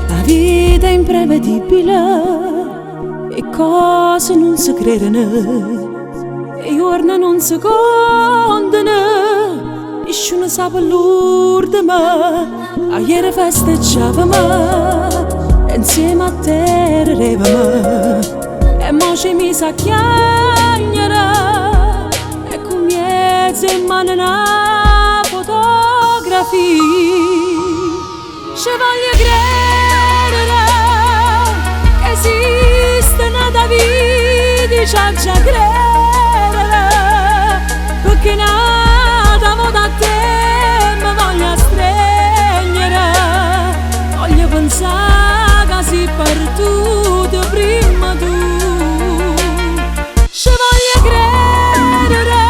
La vita è imprevedibile e cose non si credono, e giorni non si contano, nessuno sa per l'ultima. A ieri festeggiavamo, insieme a te ridevamo, e mo ci mi sa chiagnere, e con miezzo in mano una fotografia. Ci voglio credere che esiste una vita, c'ha già credere, perché nata mo da te mi voglio stregnere, voglio pensare che sei perduto prima tu. Ci voglio credere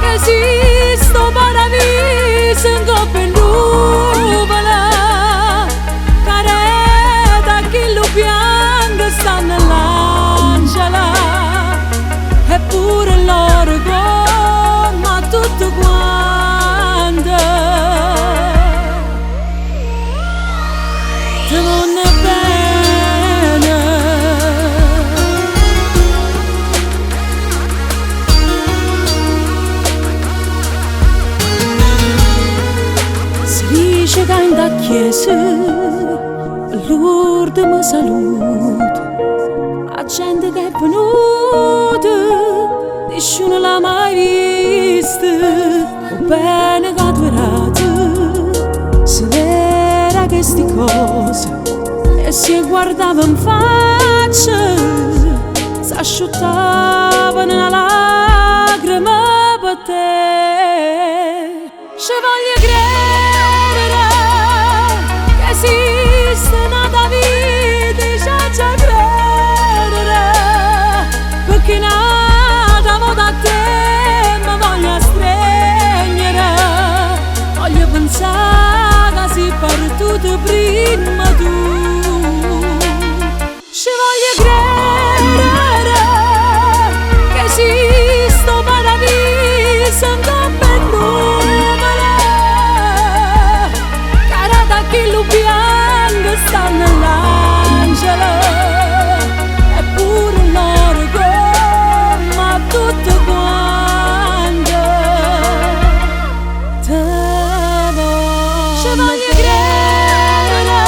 che esiste un paradiso in coppa in nuvola, careta che lo piange sta nell'angela, eppure loro come tutto quanto te non è bene. Si dice che in da chiesa Lourdes mi saluta, la gente che è venuta nessuno l'ha mai vista, o bene che ha durato, se vera che sti cose, e si guardava in faccia, si asciuttava una lacrima per te. Ci voglio credere che esiste una vita, c'ha già credere, perché nata mo da te mi voglio stregnere, voglio pensare che sei perduto prima tu. Ci voglio credere che esiste un paradiso in coppa in nuvola, carata che lo piange sta nell'angelo, eppure loro come tutto quanto te voglio. Ci voglio credere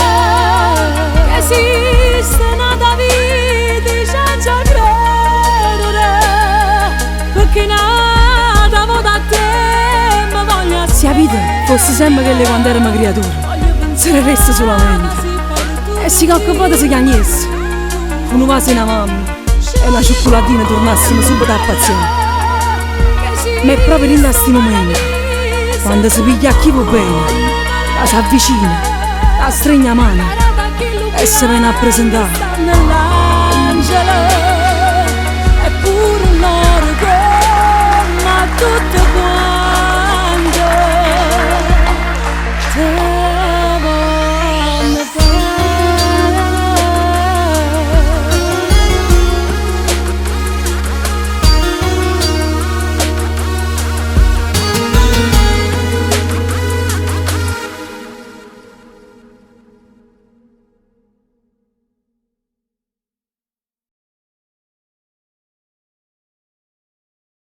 che esiste una vita, c'ha già credere, perché nata mo da te mi voglio. Se la vita fosse sempre quella quando eravamo creature, se ne resta solamente, e si calcolava si chiagnesse, con un vaso in mano e una cioccolatina tornassimo subito a paziente. Ma è proprio in questi momenti, quando si piglia a chi va bene, la si avvicina, la stringe a mano e si viene a presentare.